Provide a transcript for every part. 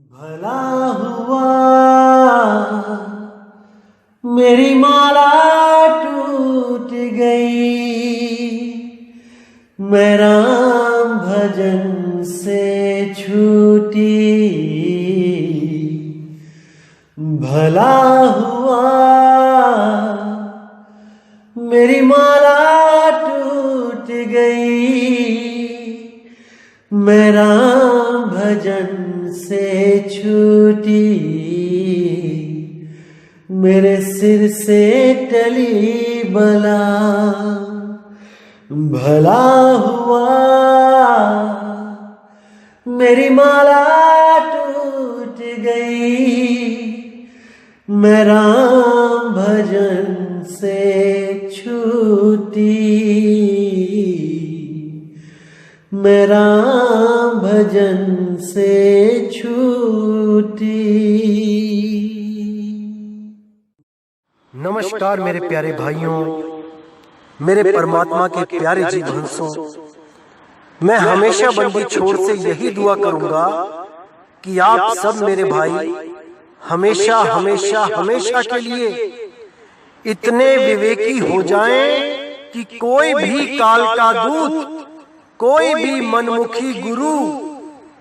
भला हुआ मेरी माला टूट गई, मैं राम भजन से छूटी। भला हुआ मेरी माला टूट गई, मैं राम भजन से छूटी। मेरे सिर से टली बला, भला हुआ मेरी माला टूट गई, मैं राम भजन से छूटी। मैं राम भजन से छूटी। नमस्कार मेरे प्यारे भाइयों, मेरे परमात्मा के प्यारे जीवहंसों। मैं हमेशा बंदी छोड़ से यही दुआ करूंगा कि आप सब मेरे भाई हमेशा हमेशा हमेशा के लिए इतने विवेकी हो जाएं कि कोई भी काल का दूत, कोई भी मनमुखी गुरु,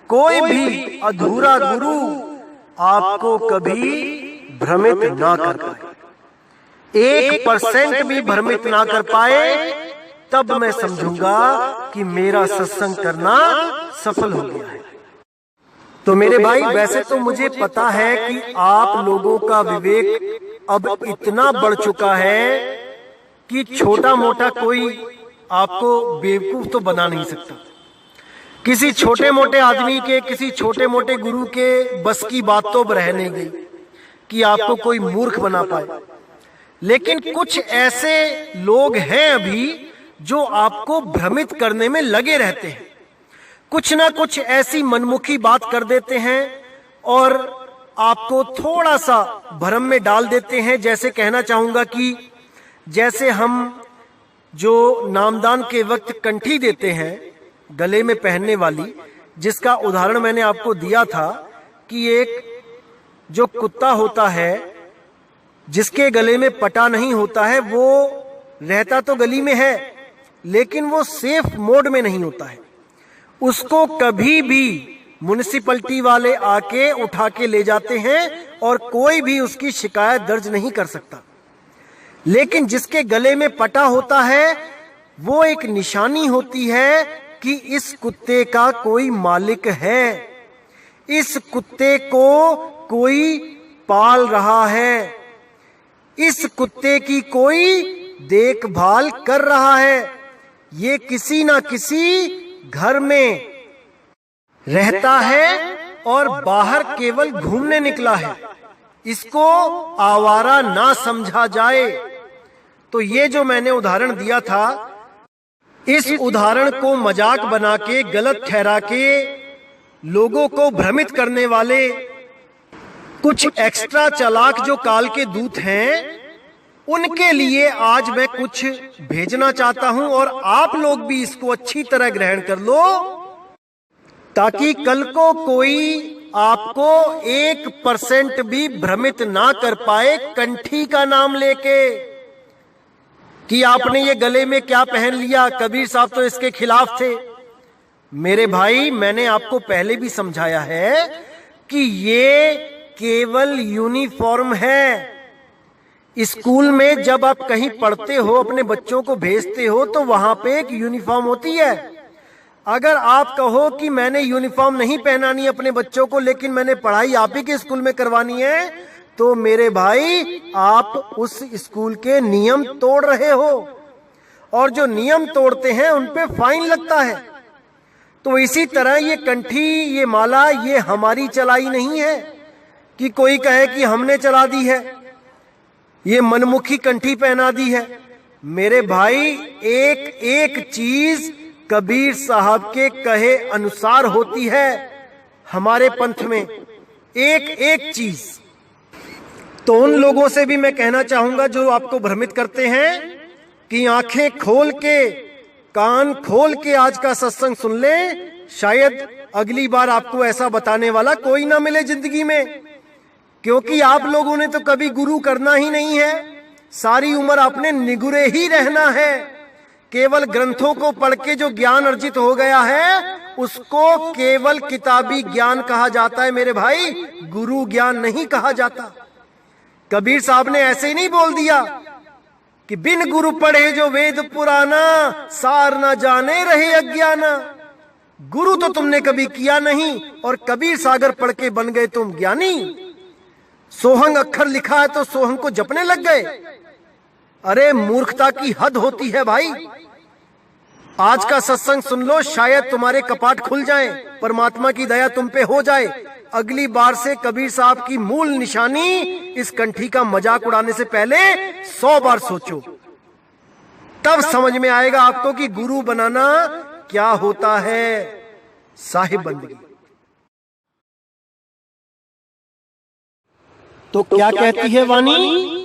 कोई भी अधूरा गुरु आपको कभी भ्रमित ना कर पाए। 1% भी भ्रमित ना कर पाए, तब मैं समझूंगा कि मेरा सत्संग करना सफल हो गया है। तो मेरे भाई, वैसे तो मुझे पता है कि आप लोगों का विवेक अब इतना बढ़ चुका है कि छोटा मोटा कोई आपको बेवकूफ तो बना नहीं सकता। किसी छोटे मोटे आदमी के, किसी छोटे मोटे गुरु के बस की बात तो रह नहीं गई कि आपको कोई मूर्ख बना पाए। लेकिन कुछ ऐसे लोग हैं अभी जो आपको भ्रमित करने में लगे रहते हैं। कुछ ना कुछ ऐसी मनमुखी बात कर देते हैं और आपको थोड़ा सा भ्रम में डाल देते हैं। जैसे कहना चाहूंगा कि जैसे हम जो नामदान के वक्त कंठी देते हैं गले में पहनने वाली, जिसका उदाहरण मैंने आपको दिया था कि एक जो कुत्ता होता है जिसके गले में पटा नहीं होता है, वो रहता तो गली में है लेकिन वो सेफ मोड में नहीं होता है। उसको कभी भी म्युनिसिपैलिटी वाले आके उठा के ले जाते हैं और कोई भी उसकी शिकायत दर्ज नहीं कर सकता। लेकिन जिसके गले में पटा होता है, वो एक निशानी होती है कि इस कुत्ते का कोई मालिक है, इस कुत्ते को कोई पाल रहा है, इस कुत्ते की कोई देखभाल कर रहा है। ये किसी ना किसी घर में रहता है और बाहर केवल घूमने निकला है। इसको आवारा ना समझा जाए। तो ये जो मैंने उदाहरण दिया था, इस उदाहरण को मजाक बना के, गलत ठहरा के लोगों को भ्रमित करने वाले कुछ एक्स्ट्रा चालाक जो काल के दूत हैं, उनके लिए आज मैं कुछ भेजना चाहता हूं और आप लोग भी इसको अच्छी तरह ग्रहण कर लो, ताकि कल को कोई आपको 1% भी भ्रमित ना कर पाए कंठी का नाम लेके कि आपने ये गले में क्या पहन लिया। कबीर साहब तो इसके खिलाफ थे। मेरे भाई, मैंने आपको पहले भी समझाया है कि ये केवल यूनिफॉर्म है। स्कूल में जब आप कहीं पढ़ते हो, अपने बच्चों को भेजते हो, तो वहां पे एक यूनिफॉर्म होती है। अगर आप कहो कि मैंने यूनिफॉर्म नहीं पहनानी अपने बच्चों को, लेकिन मैंने पढ़ाई आप ही के स्कूल में करवानी है, तो मेरे भाई आप उस स्कूल के नियम तोड़ रहे हो, और जो नियम तोड़ते हैं उन पे फाइन लगता है। तो इसी तरह ये कंठी, ये माला, ये हमारी चलाई नहीं है कि कोई कहे कि हमने चला दी है, ये मनमुखी कंठी पहना दी है। मेरे भाई, एक एक चीज कबीर साहब के कहे अनुसार होती है हमारे पंथ में, एक एक चीज। तो उन लोगों से भी मैं कहना चाहूंगा जो आपको भ्रमित करते हैं कि आंखें खोल के कान खोल के आज का सत्संग सुन ले, शायद अगली बार आपको ऐसा बताने वाला कोई ना मिले जिंदगी में, क्योंकि आप लोगों ने तो कभी गुरु करना ही नहीं है। सारी उम्र आपने निगुरे ही रहना है। केवल ग्रंथों को पढ़ के जो ज्ञान अर्जित हो गया है उसको केवल किताबी ज्ञान कहा जाता है मेरे भाई, गुरु ज्ञान नहीं कहा जाता। कबीर साहब ने ऐसे ही नहीं बोल दिया कि बिन गुरु पढ़े जो वेद पुराना, सार न जाने रहे अज्ञाना। गुरु तो तुमने कभी किया नहीं और कबीर सागर पढ़ के बन गए तुम ज्ञानी। सोहंग अक्षर लिखा है तो सोहंग को जपने लग गए। अरे मूर्खता की हद होती है भाई। आज का सत्संग सुन लो, शायद तुम्हारे कपाट खुल जाएं, परमात्मा की दया तुम पे हो जाए। अगली बार से कबीर साहब की मूल निशानी इस कंठी का मजाक उड़ाने से पहले 100 बार सोचो, तब समझ में आएगा आपको कि गुरु बनाना क्या होता है। साहिब बंदगी। तो क्या कहती है वाणी?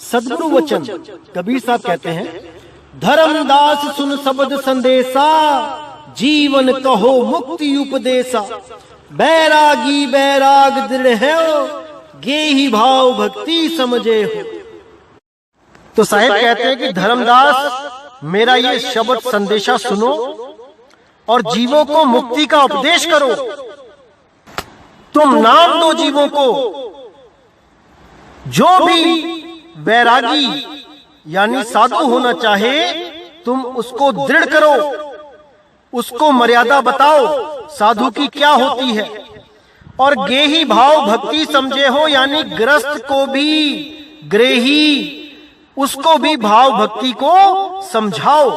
सदगुरु वचन। कबीर साहब कहते हैं, धर्मदास सुन शब्द संदेशा, जीवन कहो मुक्ति उपदेशा। बैरागी बैराग दृढ़ है, गेही भाव भक्ति समझे हो। तो साहिब कहते हैं कि धर्मदास मेरा ये शब्द संदेशा सुनो और जीवों को मुक्ति का उपदेश करो। तुम नाम दो जीवों को। जो भी बैरागी यानी साधु होना चाहे तुम उसको दृढ़ करो, उसको मर्यादा बताओ साधु की क्या होती है। और गेही भाव भक्ति समझे हो, यानी ग्रस्त को भी, ग्रेही उसको भी भाव भक्ति को समझाओ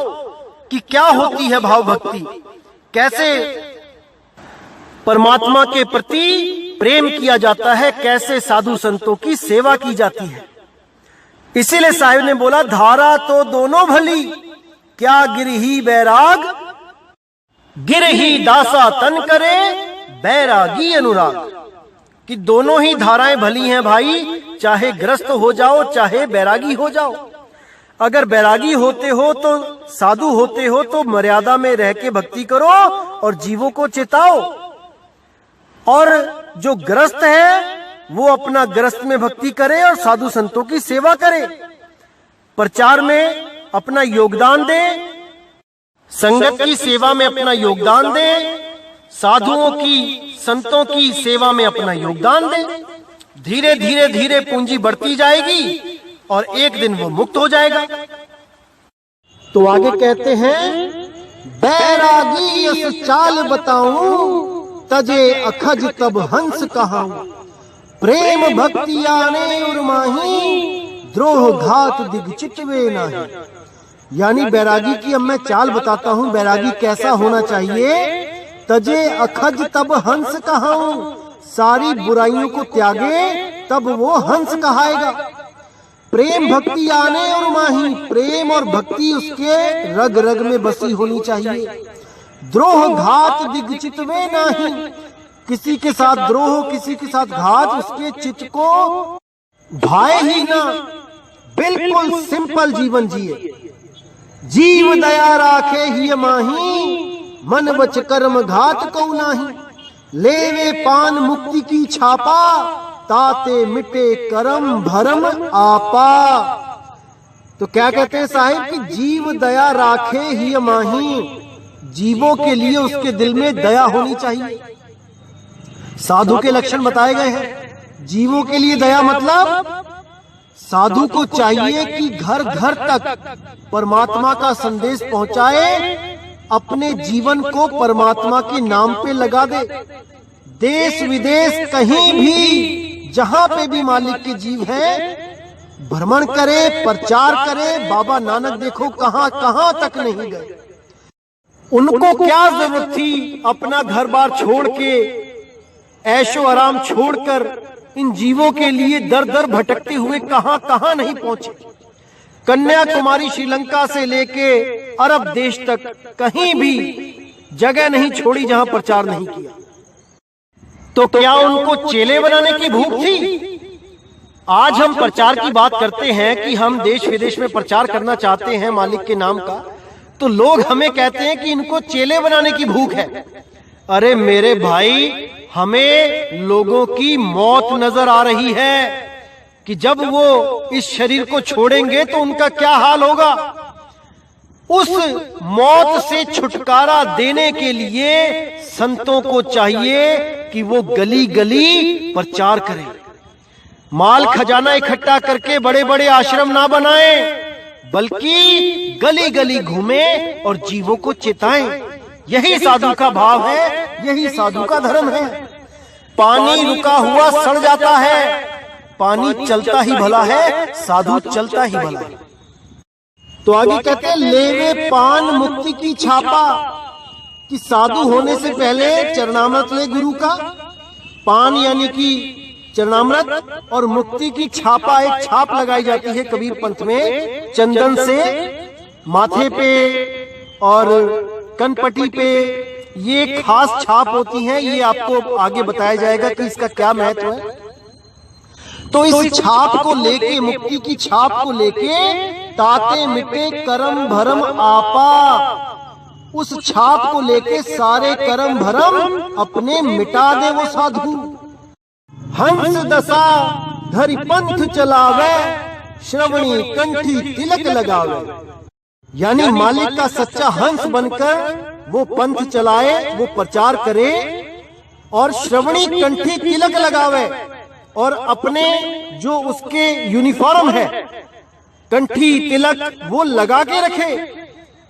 कि क्या होती है भाव भक्ति, कैसे परमात्मा के प्रति प्रेम किया जाता है, कैसे साधु संतों की सेवा की जाती है। इसीलिए साहिब ने बोला, धारा तो दोनों भली, क्या गिरही बैराग, गिरही दासा तन करे, बैरागी अनुराग। कि दोनों ही धाराएं भली हैं भाई, चाहे ग्रस्त हो जाओ चाहे बैरागी हो जाओ। अगर बैरागी होते हो तो, साधु होते हो तो मर्यादा में रह के भक्ति करो और जीवों को चेताओ। और जो ग्रस्त है वो अपना ग्रस्त में भक्ति करे और साधु संतों की सेवा करे, प्रचार में अपना योगदान दे, संगत की सेवा में अपना योगदान दे, साधुओं की संतों की सेवा में अपना योगदान दे। धीरे धीरे धीरे पूंजी बढ़ती जाएगी और एक दिन वो मुक्त हो जाएगा। तो आगे कहते हैं, बैरागी यस चाल बताऊं, तजे अखज तब हंस कहाऊं। प्रेम भक्ति आने उर्माही, द्रोह घात दिग चितवे नाही। यानी बैरागी की अब मैं चाल बताता हूँ, बैरागी कैसा होना चाहिए। तजे अखज तब हंस कहाऊं, सारी बुराइयों को त्यागे तब वो हंस कहाएगा। प्रेम भक्ति आने और माही, प्रेम और भक्ति उसके रग रग में बसी होनी चाहिए। द्रोह घात दिग चितवे नाही, किसी के साथ द्रोह, किसी के साथ घात उसके चित्त को भाए ही ना। बिल्कुल सिंपल जीवन जिए। जीव दया राखे ही माही, मन वच कर्म घात को नाही। लेवे पान मुक्ति की छापा, ताते मिटे कर्म भरम आपा। तो क्या कहते हैं साहिब कि जीव दया राखे ही माही, जीवों के लिए उसके दिल में दया होनी चाहिए। साधु के लक्षण बताए गए हैं। जीवों के लिए दया मतलब साधु को चाहिए कि घर घर तक परमात्मा का संदेश पहुंचाए, अपने जीवन को परमात्मा के नाम पे लगा दे। देश विदेश कहीं भी जहां पे भी मालिक के जीव हैं, भ्रमण करे, प्रचार करे। बाबा नानक देखो कहां कहां तक नहीं गए। उनको क्या जरूरत थी अपना घर बार छोड़ के, ऐशो आराम छोड़कर इन जीवों के लिए दर दर भटकते हुए कहां कहां नहीं पहुंचे। कन्याकुमारी श्रीलंका से लेके अरब देश तक कहीं भी जगह नहीं छोड़ी जहां प्रचार नहीं किया। तो क्या उनको चेले बनाने की भूख थी? आज हम प्रचार की बात करते हैं कि हम देश विदेश में प्रचार करना चाहते हैं मालिक के नाम का, तो लोग हमें कहते हैं कि इनको चेले बनाने की भूख है। अरे मेरे भाई, हमें लोगों की मौत नजर आ रही है कि जब वो इस शरीर को छोड़ेंगे तो उनका क्या हाल होगा। उस मौत से छुटकारा देने के लिए संतों को चाहिए कि वो गली गली प्रचार करें, माल खजाना इकट्ठा करके बड़े बड़े आश्रम ना बनाएं, बल्कि गली गली घूमें और जीवों को चेताएं। यही साधु का भाव है, यही साधु का धर्म है। पानी रुका हुआ सड़ जाता है, पानी चलता ही भला है, साधु चलता ही भला है। तो आगे कहते हैं, लेवे पान मुक्ति की छापा, कि साधु होने से पहले चरणामृत ले गुरु का। पान यानी कि चरणामृत और मुक्ति की छापा, एक छाप लगाई जाती है कबीर पंथ में चंदन से, माथे पे और कनपटी पे। ये खास छाप होती है, ये आपको आगे बताया जाएगा कि इसका क्या महत्व है। तो इस छाप को लेके, मुक्ति की छाप को लेके, ताते मिटे करम भरम आपा, उस छाप को लेके सारे करम भरम अपने मिटा दे वो साधु। हंस दशा धरि पंथ चलावे, श्रवणी कंठी तिलक लगावे। यानी मालिक का सच्चा हंस बनकर वो पंथ चलाए, वो प्रचार करे और श्रवणी कंठी तिलक लगावे, और अपने जो उसके यूनिफॉर्म है कंठी तिलक वो लगा के रखे,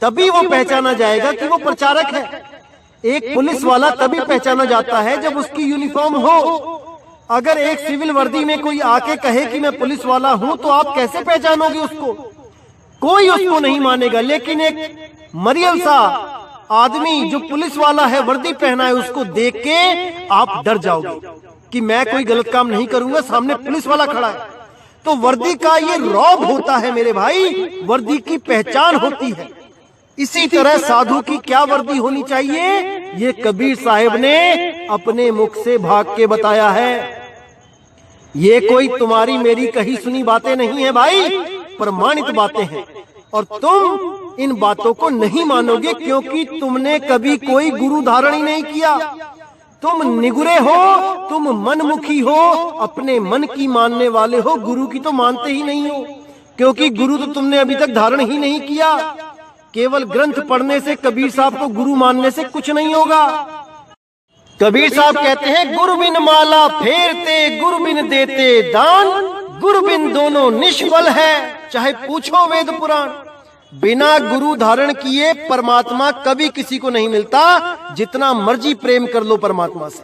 तभी वो पहचाना जाएगा कि वो प्रचारक है। एक पुलिस वाला तभी पहचाना जाता है जब उसकी यूनिफॉर्म हो। अगर एक सिविल वर्दी में कोई आके कहे कि मैं पुलिस वाला हूं, तो आप कैसे पहचानोगे उसको? कोई उसको नहीं मानेगा। लेकिन एक मरियल सा आदमी जो पुलिस वाला है, वर्दी पहना है, उसको देख के आप डर जाओगे कि मैं कोई गलत काम नहीं करूंगा, सामने पुलिस वाला खड़ा है। तो वर्दी का ये रौब होता है मेरे भाई, वर्दी की पहचान होती है। इसी तरह साधु की क्या वर्दी होनी चाहिए, ये कबीर साहिब ने अपने मुख से भाग के बताया है। ये कोई तुम्हारी मेरी कही सुनी बातें नहीं है भाई, प्रमाणित बातें हैं। और तुम इन बातों को नहीं मानोगे क्योंकि तुमने कभी कोई गुरु धारण ही नहीं किया। तुम निगुरे हो, तुम मनमुखी हो, अपने मन की मानने वाले हो, गुरु की तो मानते ही नहीं हो, क्योंकि गुरु तो तुमने अभी तक धारण ही नहीं किया। केवल ग्रंथ पढ़ने से, कबीर साहब को गुरु मानने से कुछ नहीं होगा। कबीर साहब कहते हैं, गुरु बिन माला फेरते, गुरु बिन देते दान, गुरु बिन दोनों निष्फल है, चाहे पूछो वेद पुराण। बिना गुरु धारण किए परमात्मा कभी किसी को नहीं मिलता। जितना मर्जी प्रेम कर लो परमात्मा से,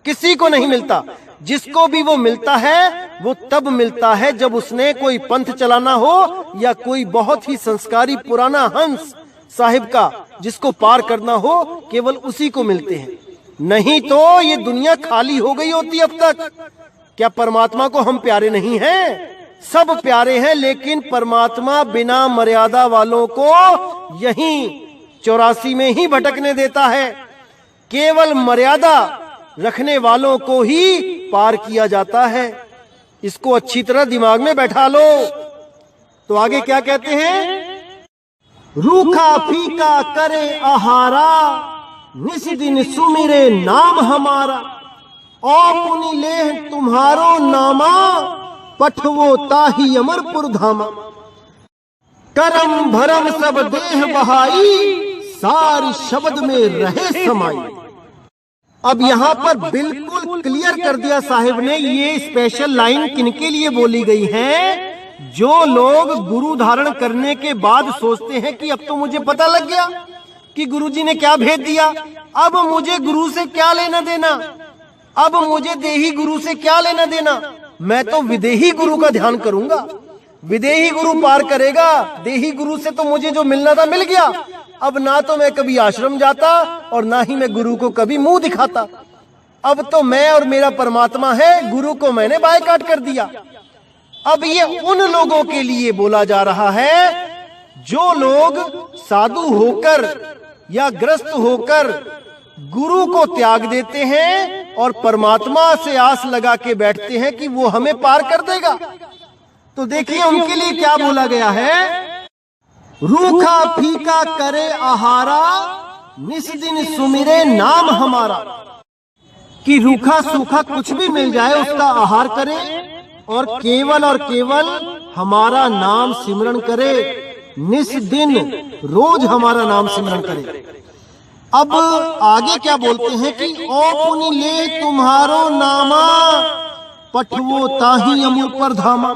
किसी को नहीं मिलता। जिसको भी वो मिलता है वो तब मिलता है जब उसने कोई पंथ चलाना हो या कोई बहुत ही संस्कारी पुराना हंस साहिब का जिसको पार करना हो, केवल उसी को मिलते हैं। नहीं तो ये दुनिया खाली हो गई होती अब तक। क्या परमात्मा को हम प्यारे नहीं हैं? सब प्यारे हैं, लेकिन परमात्मा बिना मर्यादा वालों को यहीं 84 में ही भटकने देता है। केवल मर्यादा रखने वालों को ही पार किया जाता है। इसको अच्छी तरह दिमाग में बैठा लो। तो आगे क्या कहते हैं, रूखा फीका करे आहारा, निस दिन सुमिरे नाम हमारा, और पुनि ले तुम्हारो नामा, पठवो ताही अमरपुर धामा। करम भरम सब देह बहाई, सारी शब्द में रहे समाई। अब यहाँ पर बिल्कुल क्लियर कर दिया साहिब ने, ये स्पेशल लाइन किनके लिए बोली गई है। जो लोग गुरु धारण करने के बाद सोचते हैं कि अब तो मुझे पता लग गया कि गुरुजी ने क्या भेद दिया, अब मुझे गुरु से क्या लेना देना, अब मुझे देही गुरु से क्या लेना देना, मैं तो विदेही गुरु का ध्यान करूंगा। विदेही गुरु पार करेगा, देही गुरु से तो मुझे जो मिलना था मिल गया। अब ना तो मैं कभी आश्रम जाता और ना ही मैं गुरु को कभी मुंह दिखाता। अब तो मैं और मेरा परमात्मा है, गुरु को मैंने बायकॉट कर दिया। अब ये उन लोगों के लिए बोला जा रहा है जो लोग साधु होकर या ग्रस्त होकर गुरु को त्याग देते हैं और परमात्मा से आस लगा के बैठते हैं कि वो हमें पार कर देगा। तो देखिए उनके लिए क्या बोला गया है, रूखा फीका करे आहारा, निस दिन सुमिरे नाम हमारा। कि रूखा सूखा कुछ भी मिल जाए उसका आहार करे और केवल हमारा नाम सिमरण करे, निस दिन रोज हमारा नाम सिमरण करे। अब आगे क्या बोलते हैं कि ओ पुनि ले तुम्हारो नामा, पठवो ताही अमर पर धामा।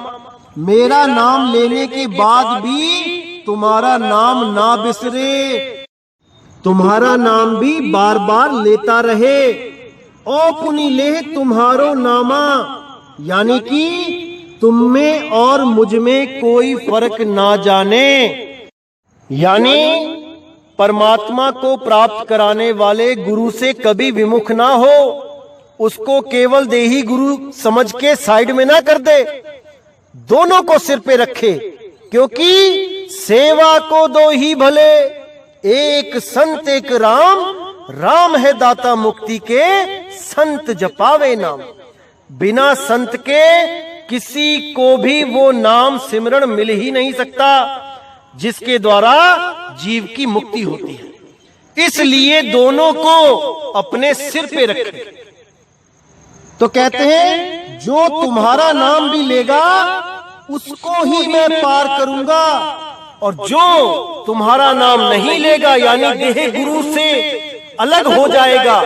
मेरा नाम लेने के बाद भी तुम्हारा नाम ना बिसरे, तुम्हारा नाम भी बार बार लेता रहे। ओ पुनि ले तुम्हारो नामा, यानी कि तुम में और मुझ में कोई फर्क ना जाने, यानी परमात्मा को प्राप्त कराने वाले गुरु से कभी विमुख ना हो, उसको केवल देही गुरु समझ के साइड में ना कर दे, दोनों को सिर पे रखे। क्योंकि सेवा को दो ही भले, एक संत एक राम, राम है दाता मुक्ति के, संत जपावे नाम। बिना संत के किसी को भी वो नाम सिमरण मिल ही नहीं सकता जिसके द्वारा जीव की मुक्ति होती है। इसलिए दोनों को अपने सिर पे रखे। तो कहते हैं जो तुम्हारा नाम भी लेगा उसको ही मैं पार करूंगा, और जो तुम्हारा नाम नहीं लेगा यानी देह गुरु से अलग हो जाएगा,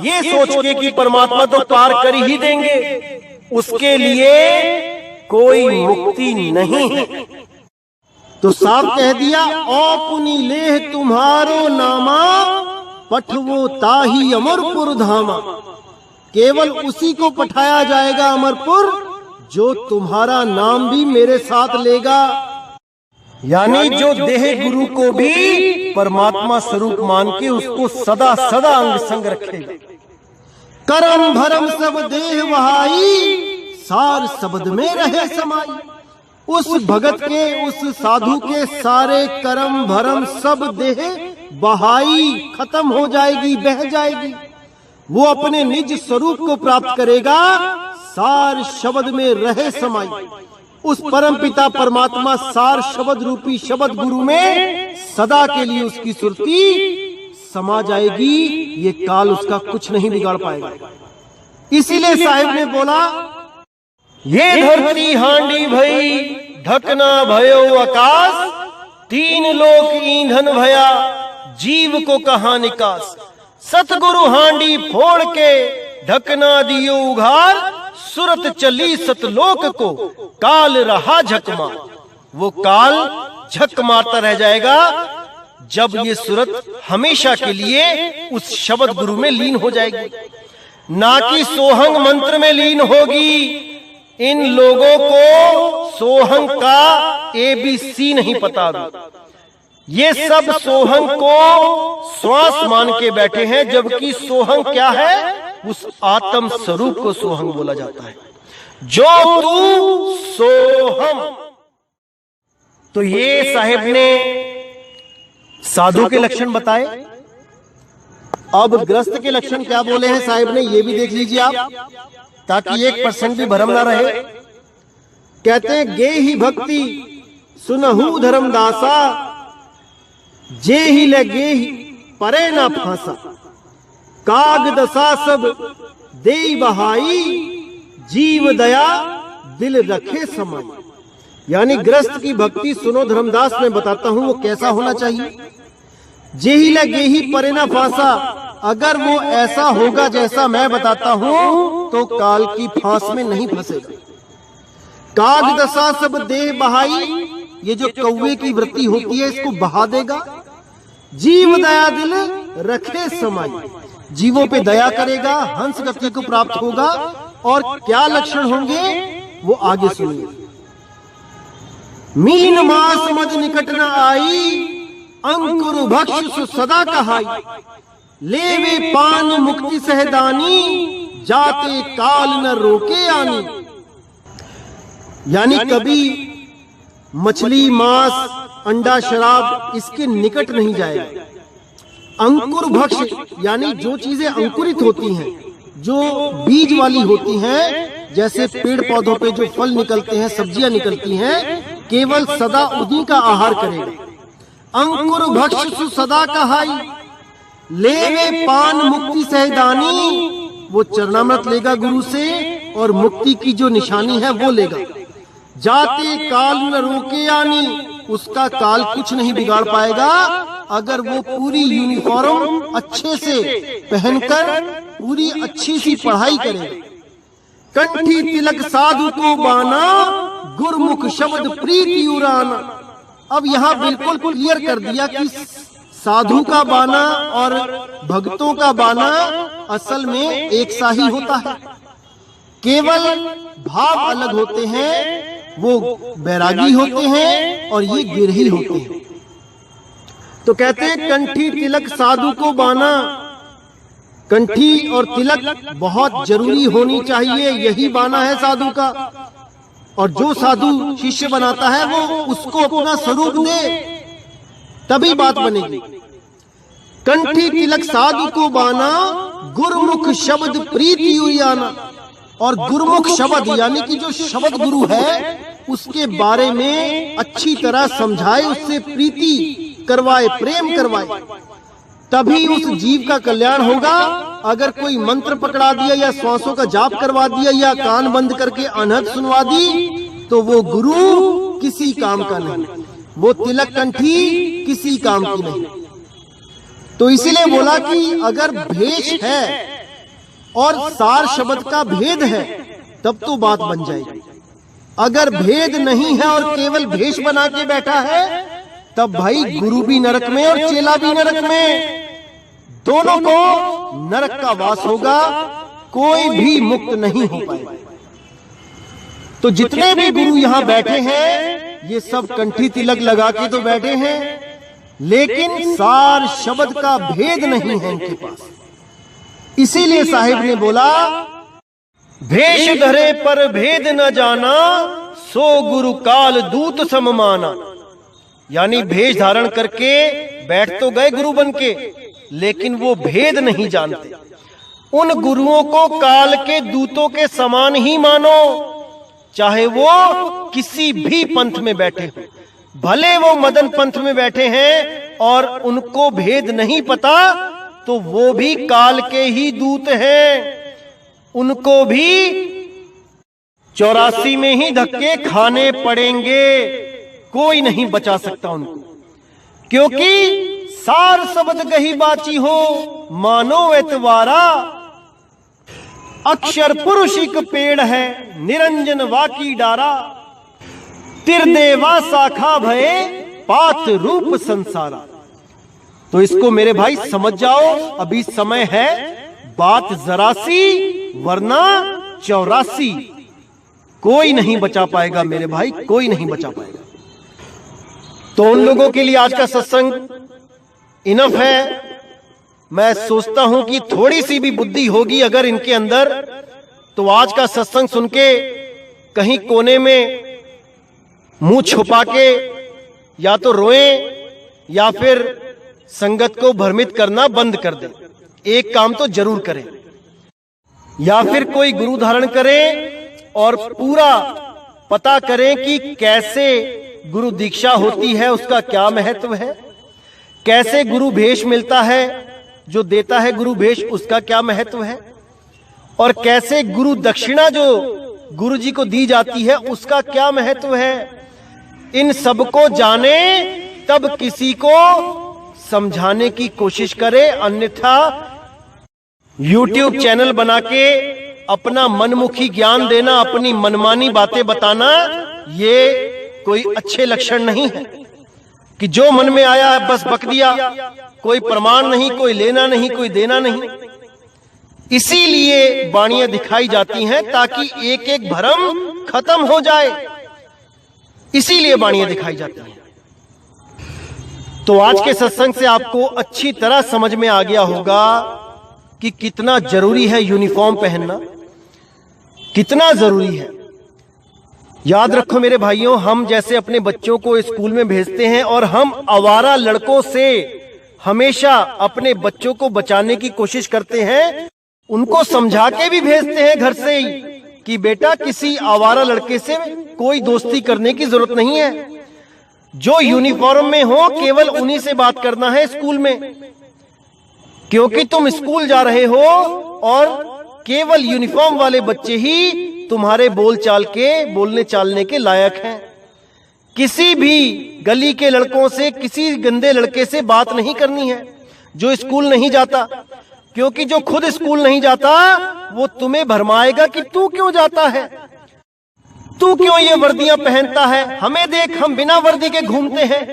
ये सोच के कि परमात्मा तो पार कर ही देंगे, उसके लिए कोई मुक्ति नहीं है। तो साफ कह दिया, ओ पुनि लेह तुम्हारो नामा, पठवो ताही अमरपुर धामा। केवल उसी को पठाया जाएगा अमरपुर जो तुम्हारा नाम भी मेरे साथ लेगा, यानी जो देह गुरु को भी परमात्मा स्वरूप मान के उसको सदा सदा अंग संग रखेगा। करम भरम सब देह वहाई, सार शब्द में रहे समाई। उस भगत के, उस साधु के सारे कर्म भरम सब देह बहाई, खत्म हो जाएगी, बह जाएगी। वो अपने निज स्वरूप को प्राप्त करेगा, सार शब्द में रहे समाई। उस परम पिता परमात्मा सार शब्द रूपी शब्द गुरु में सदा के लिए उसकी सुरती समा जाएगी, ये काल उसका कुछ नहीं बिगाड़ पाएगा। इसीलिए साहिब ने बोला, ये धरती हांडी भई, ढकना भयो आकाश, तीन लोक ईंधन भया, जीव को कहा निकास। सतगुरु हांडी फोड़ के ढकना दियो उघार, सुरत चली सतलोक को, काल रहा झकमार। वो काल झक मारता रह जाएगा जब ये सुरत हमेशा के लिए उस शब्द गुरु में लीन हो जाएगी, ना कि सोहंग मंत्र में लीन होगी। इन लोगों को सोहंग का ABC नहीं पता। ये सब सोहंग को श्वास मान के बैठे हैं, जबकि सोहंग क्या है? उस आत्म स्वरूप को सोहंग बोला जाता है, जो तू सोहम। तो ये साहिब ने साधु के लक्षण बताए। अब ग्रस्त के लक्षण क्या बोले हैं साहिब ने, ये भी देख लीजिए आप, ताकि 1% भी भ्रम ना रहे। कहते हैं, गे ही भक्ति सुनहु धर्मदासा, जे ही लगे ही परे ना फांसा। काग दशा सब दे बहाई, जीव दया दिल रखे समाई। यानी ग्रस्त की भक्ति सुनो धर्मदास, मैं बताता हूं वो कैसा होना चाहिए। जे ही लगे ही परे ना फांसा, अगर वो ऐसा होगा जैसा मैं बताता हूं तो काल की फांस में नहीं फंसेगा। काग दशा सब दे बहाई, ये जो कौवे की वृत्ति होती है इसको बहा देगा। जीव दया दिल रखे समाई, जीवों पे दया करेगा, हंस गति को प्राप्त होगा। और क्या लक्षण होंगे वो आगे सुनिए। मीन मां समझ निकट न आई, अंकुर भक्ष सदा कहाई। लेवे पान मुक्ति सहदानी, जाते काल न रोके आनी। यानी कभी मछली, मांस, अंडा, शराब इसके निकट नहीं जाएगा। अंकुर भक्ष यानी जो चीजें अंकुरित होती हैं, जो बीज वाली होती हैं, जैसे पेड़ पौधों पे जो फल निकलते हैं, सब्जियां निकलती हैं, केवल सदा उन्हीं का आहार करेगा। अंकुर भक्ष सदा कहाई, लेवे पान मुक्ति सहदानी। वो चरणामृत लेगा गुरु से और मुक्ति की जो निशानी है वो लेगा। जाते काल न रोके आनी, उसका काल कुछ नहीं बिगाड़ पाएगा अगर वो पूरी यूनिफॉर्म अच्छे से पहनकर पूरी अच्छी सी पढ़ाई करेगा। कंठी तिलक साधु को बाना, गुरमुख शब्द प्रीति उराना। अब यहाँ बिल्कुल क्लियर कर दिया कि साधु का बाना और भक्तों का बाना असल में एक सा ही होता है, केवल भाव अलग होते हैं। वो बैरागी होते हैं और ये गिरही होते हैं। तो कहते हैं कंठी तिलक साधु को बाना। कंठी और तिलक बहुत जरूरी होनी चाहिए, यही बाना है साधु का। और जो साधु शिष्य बनाता है वो उसको अपना स्वरूप दे, तभी बात बनेगी। कंठी तिलक साधु को बाना, गुरुमुख शब्द प्रीति उयाना। और गुरुमुख शब्द यानी कि जो शब्द गुरु है उसके बारे में अच्छी तरह समझाए, उससे प्रीति करवाए, प्रेम करवाए, तभी उस जीव का कल्याण होगा। अगर कोई मंत्र पकड़ा दिया या श्वासों का जाप करवा दिया या कान बंद करके अनहद सुनवा दी तो वो गुरु किसी काम का नहीं, वो तिलक कंठी किसी काम की नहीं। तो इसीलिए बोला कि अगर भेष है और सार शब्द का भेद है तब तो बात बन जाएगी। अगर भेद नहीं है और केवल भेष बना के बैठा है तब भाई गुरु भी नरक में और चेला भी नरक में, दोनों को नरक का वास होगा, कोई भी मुक्त नहीं हो पाएगा। तो जितने भी गुरु यहाँ बैठे हैं ये सब कंठी तिलक लगा के तो बैठे हैं, लेकिन सार शब्द का भेद नहीं है इनके पास। इसीलिए साहिब ने बोला, भेष धरे पर भेद न जाना, सो गुरु काल दूत सममाना। यानी भेष धारण करके बैठ तो गए गुरु बनके, लेकिन वो भेद नहीं जानते। उन गुरुओं को काल के दूतों के समान ही मानो, चाहे वो किसी भी पंथ में बैठे हो। भले वो मदन पंथ में बैठे हैं और उनको भेद नहीं पता, तो वो भी काल के ही दूत हैं। उनको भी 84 में ही धक्के खाने पड़ेंगे, कोई नहीं बचा सकता उनको, क्योंकि सार शब्द गही बाची हो मानो एतवारा। अक्षर पुरुष एक पेड़ है, निरंजन वाकी डारा। तिरदेवा शाखा भये, पात रूप संसारा। तो इसको मेरे भाई समझ जाओ, अभी समय है, बात जरा सी वरना 84। कोई नहीं बचा पाएगा मेरे भाई, कोई नहीं बचा पाएगा। तो उन लोगों के लिए आज का सत्संग इनफ है। मैं सोचता हूं कि थोड़ी सी भी बुद्धि होगी अगर इनके अंदर, तो आज का सत्संग सुन के कहीं कोने में मुंह छुपा के या तो रोएं या फिर संगत को भ्रमित करना बंद कर दें। एक काम तो जरूर करें, या फिर कोई गुरु धारण करें और पूरा पता करें कि कैसे गुरु दीक्षा होती है, उसका क्या महत्व है, कैसे गुरु भेष मिलता है, जो देता है गुरु भेष उसका क्या महत्व है, और कैसे गुरु दक्षिणा जो गुरु जी को दी जाती है उसका क्या महत्व है। इन सबको जाने तब किसी को समझाने की कोशिश करे, अन्यथा YouTube चैनल बना के अपना मनमुखी ज्ञान देना, अपनी मनमानी बातें बताना, ये कोई अच्छे लक्षण नहीं है कि जो मन में आया है बस बक दिया, कोई प्रमाण नहीं, कोई लेना नहीं, कोई देना नहीं। इसीलिए वाणियां दिखाई जाती हैं ताकि एक एक भ्रम खत्म हो जाए, इसीलिए वाणियां दिखाई जाती हैं। तो आज के सत्संग से आपको अच्छी तरह समझ में आ गया होगा कि कितना जरूरी है यूनिफॉर्म पहनना, कितना जरूरी है। याद रखो मेरे भाइयों, हम जैसे अपने बच्चों को स्कूल में भेजते हैं और हम आवारा लड़कों से हमेशा अपने बच्चों को बचाने की कोशिश करते हैं, उनको समझा के भी भेजते हैं घर से ही कि बेटा किसी आवारा लड़के से कोई दोस्ती करने की जरूरत नहीं है। जो यूनिफॉर्म में हो केवल उन्हीं से बात करना है स्कूल में, क्योंकि तुम स्कूल जा रहे हो और केवल यूनिफॉर्म वाले बच्चे ही तुम्हारे बोलचाल के बोलने चालने के लायक हैं। किसी भी गली के लड़कों से, किसी गंदे लड़के से बात नहीं करनी है जो स्कूल नहीं जाता, क्योंकि जो खुद स्कूल नहीं जाता वो तुम्हें भरमाएगा कि तू क्यों जाता है, तू क्यों ये वर्दियां पहनता है, हमें देख हम बिना वर्दी के घूमते हैं।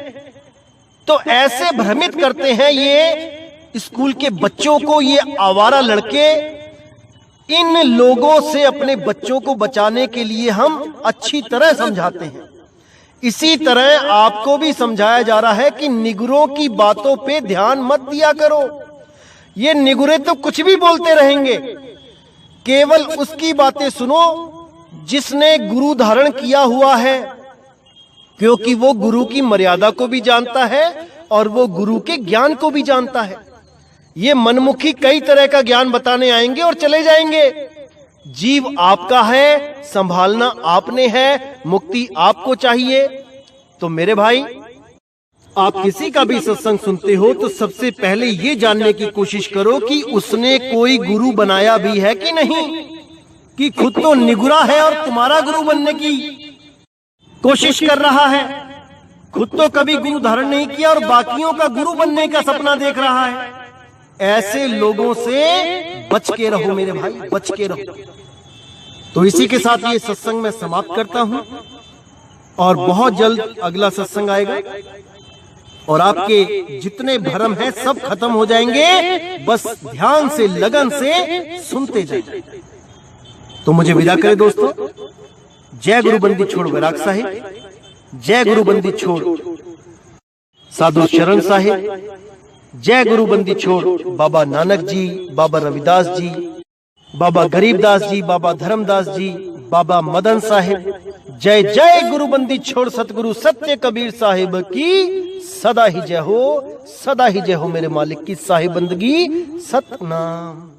तो ऐसे भ्रमित करते हैं ये स्कूल के बच्चों को ये आवारा लड़के। इन लोगों से अपने बच्चों को बचाने के लिए हम अच्छी तरह समझाते हैं। इसी तरह आपको भी समझाया जा रहा है कि निगुरों की बातों पे ध्यान मत दिया करो। ये निगुरे तो कुछ भी बोलते रहेंगे, केवल उसकी बातें सुनो जिसने गुरु धारण किया हुआ है, क्योंकि वो गुरु की मर्यादा को भी जानता है और वो गुरु के ज्ञान को भी जानता है। ये मनमुखी कई तरह का ज्ञान बताने आएंगे और चले जाएंगे। जीव आपका है, संभालना आपने है, मुक्ति आपको चाहिए। तो मेरे भाई, आप किसी का भी सत्संग सुनते हो तो सबसे पहले ये जानने की कोशिश करो कि उसने कोई गुरु बनाया भी है कि नहीं, कि खुद तो निगुरा है और तुम्हारा गुरु बनने की कोशिश कर रहा है। खुद तो कभी गुरु धारण नहीं किया और बाकियों का गुरु बनने का सपना देख रहा है। ऐसे लोगों से बच के रहो मेरे भाई, बच के रहो। तो इसी के साथ ये सत्संग मैं समाप्त करता हूं और बहुत जल्द अगला सत्संग आएगा और आपके जितने भ्रम हैं सब खत्म हो जाएंगे। बस ध्यान से, लगन से सुनते जाइए। तो मुझे विदा करें दोस्तों। जय गुरु बंदी छोड़ वैराग साहिब, जय गुरु बंदी छोड़ साधु शरण साहिब, जय गुरु बंदी छोड़ बाबा नानक जी, बाबा रविदास जी, बाबा गरीबदास जी, बाबा धर्मदास जी, बाबा मदन साहिब। जय जय गुरु बंदी छोड़ सतगुरु सत्य कबीर साहिब की सदा ही जय हो, सदा ही जय हो मेरे मालिक की साहिब बंदगी सतनाम।